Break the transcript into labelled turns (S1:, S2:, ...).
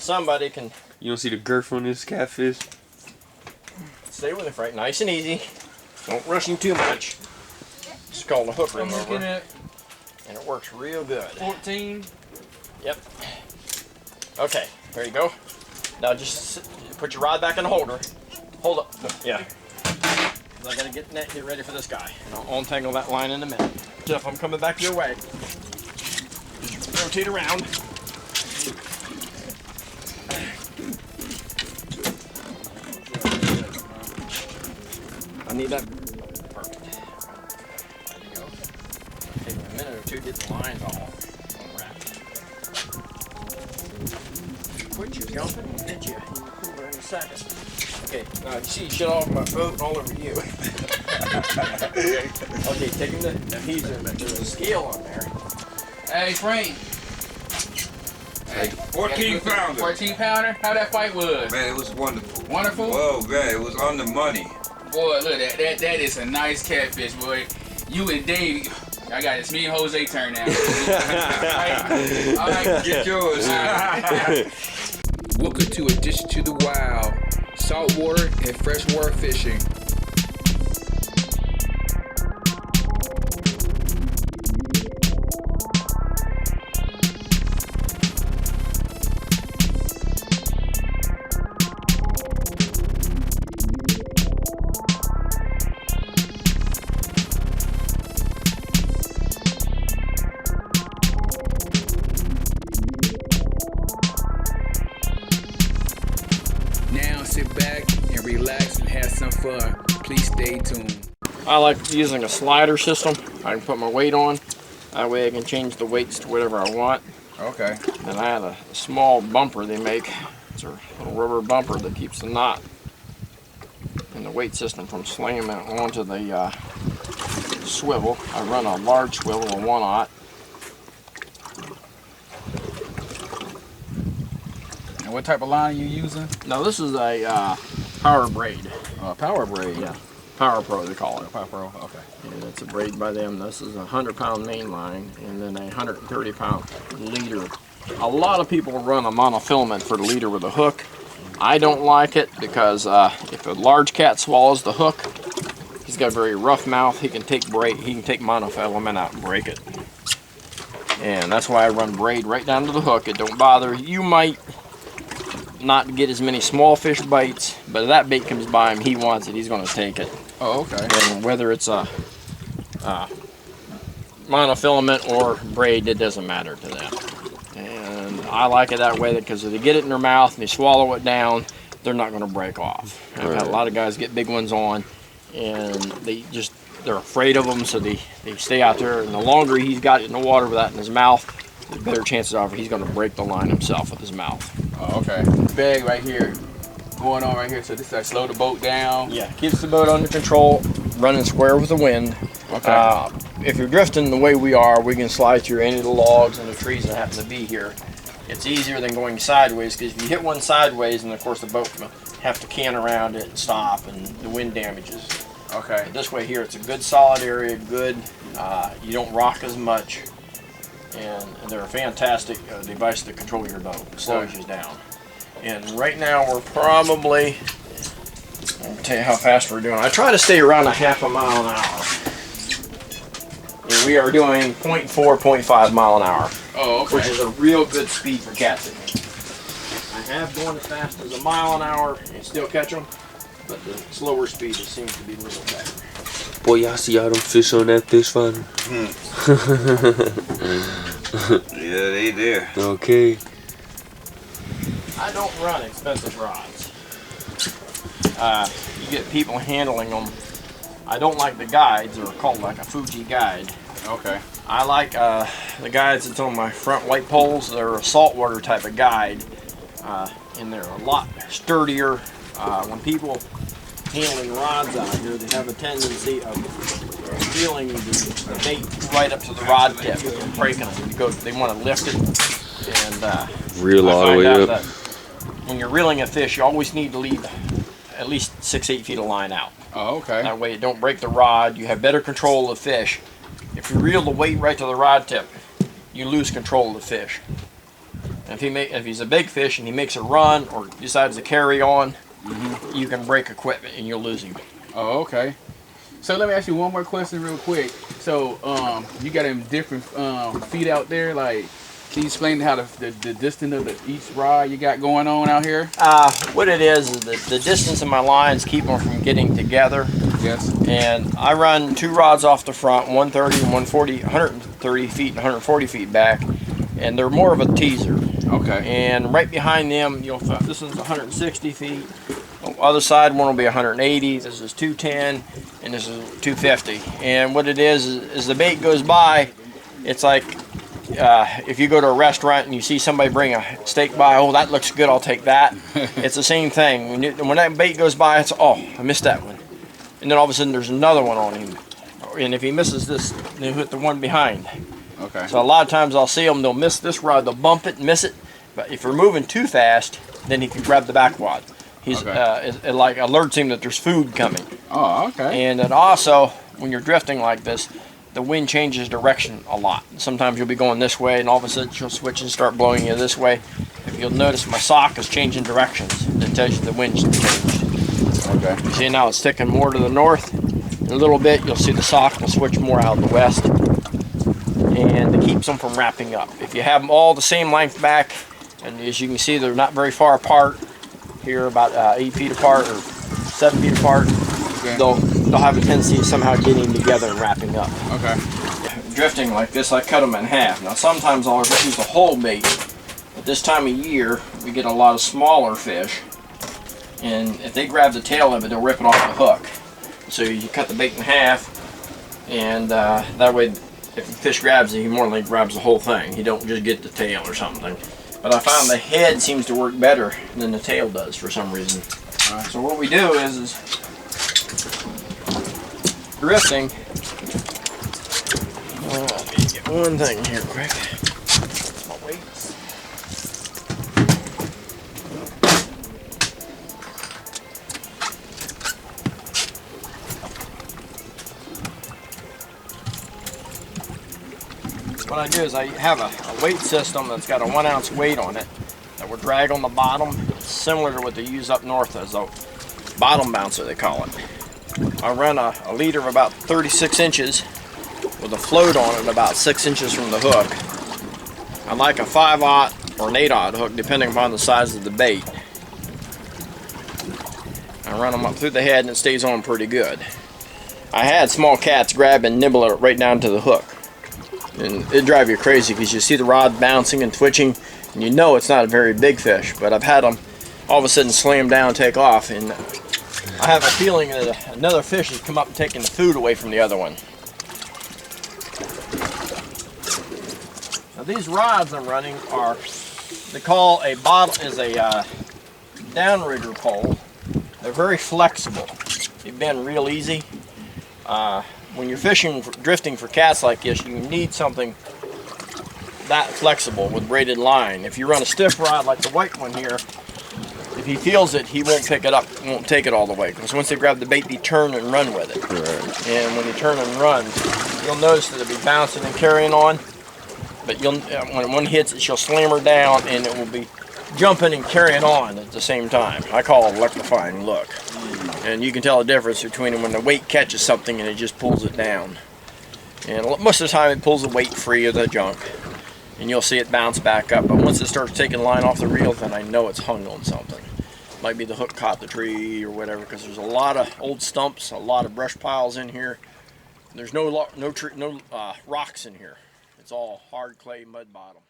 S1: somebody can.
S2: You don't see the girth on this catfish?
S1: Stay with it, right? Nice and easy. Don't rush him too much. It's called a hook remover. I'm looking at. And it works real good.
S3: 14.
S1: Yep. Okay, there you go. Now just put your rod back in the holder. Hold up. Yeah. I gotta get ready for this guy. And I'll untangle that line in a minute. Jeff, I'm coming back your way. Just rotate around. I need that. Perfect. There you go. Take a minute or two to get the lines all unwrapped. Quit you jumping and hit you. You'll in a second. Okay, now you see shit all over my boat and all over you. Okay, take him to. Now there's a scale on there.
S3: Hey, Frank.
S4: Hey, 14 pounder.
S3: 14 pounder? How that fight was?
S4: Man, it was wonderful.
S3: Wonderful?
S4: Whoa, man, it was on the money.
S3: Boy, look, that is a nice catfish, boy. You and Dave, I got it. It's me and Jose turn now. All right,
S4: get yours.
S5: Welcome to Addition to the Wild, saltwater and freshwater fishing. Now sit back and relax and have some fun. Please stay tuned.
S1: I like using a slider system. I can put my weight on. That way I can change the weights to whatever I want.
S3: Okay.
S1: And I have a small bumper they make. It's a little rubber bumper that keeps the knot in the weight system from slamming it onto the swivel. I run a large swivel, a 1/0.
S3: And what type of line are you using?
S1: Now this is a power braid.
S3: Power braid.
S1: Yeah, Power Pro they call it.
S3: Power Pro, okay.
S1: And it's a braid by them. This is a 100-pound main line and then a 130-pound leader. A lot of people run a monofilament for the leader with a hook. I don't like it because if a large cat swallows the hook, he's got a very rough mouth. He can take monofilament out and break it. And that's why I run braid right down to the hook. It don't bother. You might not get as many small fish bites, but if that bait comes by him, he wants it, he's going to take it.
S3: Oh, okay.
S1: And whether it's a monofilament or braid, it doesn't matter to them. And I like it that way because if they get it in their mouth and they swallow it down, they're not going to break off. I've had a lot of guys get big ones on, and they're afraid of them, so they stay out there. And the longer he's got it in the water with that in his mouth, the better chances are he's going to break the line himself with his mouth.
S3: Oh, okay. Bag right here, going on right here. So this slow the boat down.
S1: Yeah, keeps the boat under control, running square with the wind.
S3: Okay.
S1: If you're drifting the way we are, we can slide through any of the logs and the trees that happen to be here. It's easier than going sideways, because if you hit one sideways, and of course the boat will have to can around it and stop, and the wind damages.
S3: Okay.
S1: But this way here, it's a good solid area, good. You don't rock as much. And they're a fantastic device to control your boat. It slows you down. And right now we're probably, I'll tell you how fast we're doing. I try to stay around a half a mile an hour. And we are doing 0.4, 0.5 mile an hour.
S3: Oh, okay.
S1: Which is a real good speed for catfishing. I have gone as fast as a mile an hour and still catch them, but the slower speed just seems to be a little better.
S2: Boy, y'all see all them fish on that fish finder?
S4: Yeah, they there.
S2: Okay.
S1: I don't run expensive rods. You get people handling them. I don't like the guides. They're called like a Fuji guide.
S3: Okay.
S1: I like the guides that's on my front light poles. They're a saltwater type of guide, and they're a lot sturdier. When people handling rods out here, they have a tendency of feeling the bait right up to the rod tip and breaking them. They want to lift it, and
S2: Reel all the way up.
S1: that when you're reeling a fish, you always need to leave at least 6-8 feet of line out.
S3: Oh, okay.
S1: That way it don't break the rod. You have better control of the fish. If you reel the weight right to the rod tip, you lose control of the fish. If he's a big fish and he makes a run or decides to carry on, you can break equipment and you'll lose him.
S3: Oh, okay. So let me ask you one more question real quick. So you got them different feet out there. Like, can you explain how the distance of each rod you got going on out here?
S1: What it is the distance of my lines keep them from getting together.
S3: Yes.
S1: And I run 2 rods off the front, 130 and 140, 130 feet and 140 feet back. And they're more of a teaser.
S3: Okay.
S1: And right behind them, you'll find this one's 160 feet. On the other side, one will be 180. This is 210, and this is 250. And what it is the bait goes by. It's like if you go to a restaurant and you see somebody bring a steak by, oh, that looks good, I'll take that. It's the same thing. When that bait goes by, it's, oh, I missed that one. And then all of a sudden, there's another one on him. And if he misses this, they'll hit the one behind.
S3: Okay.
S1: So a lot of times I'll see them, they'll miss this rod, they'll bump it and miss it. But if you're moving too fast, then he can grab the back rod. He's it like alerts him that there's food coming.
S3: Oh, okay.
S1: And then also, when you're drifting like this, the wind changes direction a lot. Sometimes you'll be going this way, and all of a sudden she'll switch and start blowing you this way. If you'll notice, my sock is changing directions. It tells you the wind's changed.
S3: Okay.
S1: You see now it's sticking more to the north. In a little bit, you'll see the sock will switch more out the west. And it keeps them from wrapping up. If you have them all the same length back, and as you can see, they're not very far apart. Here, about 8 feet apart or 7 feet apart.
S3: Okay.
S1: They'll have a tendency of somehow getting together and wrapping up.
S3: Okay.
S1: Drifting like this, I cut them in half. Now sometimes I'll use a whole bait. At this time of year, we get a lot of smaller fish, and if they grab the tail of it, they'll rip it off the hook. So you cut the bait in half, and that way, if the fish grabs it, he more than likely grabs the whole thing. He don't just get the tail or something. But I found the head seems to work better than the tail does for some reason. So what we do is drifting. Let me get one thing here quick. My weights. What I do is I have a weight system that's got a 1 ounce weight on it that will drag on the bottom, similar to what they use up north as a bottom bouncer, they call it. I run a leader of about 36 inches with a float on it about 6 inches from the hook. I like a 5/0 or an 8/0 hook depending upon the size of the bait. I run them up through the head and it stays on pretty good. I had small cats grab and nibble it right down to the hook. And it'd drive you crazy because you see the rod bouncing and twitching and you know it's not a very big fish, but I've had them all of a sudden slam down and take off, and I have a feeling that another fish has come up and taken the food away from the other one. Now these rods I'm running are, they call a bottle, is a downrigger pole. They're very flexible. They bend real easy. When you're fishing, drifting for cats like this, you need something that flexible with braided line. If you run a stiff rod like the white one here, if he feels it, he won't pick it up, won't take it all the way. Because once they grab the bait, they turn and run with it. Right. And when they turn and run, you'll notice that it'll be bouncing and carrying on. But when one hits it, she'll slam her down, and it will be jumping and carrying on at the same time. I call it electrifying look. And you can tell the difference between when the weight catches something and it just pulls it down. And most of the time it pulls the weight free of the junk. And you'll see it bounce back up. But once it starts taking line off the reel, then I know it's hung on something. Might be the hook caught the tree or whatever, because there's a lot of old stumps, a lot of brush piles in here. There's no rocks in here. It's all hard clay mud bottom.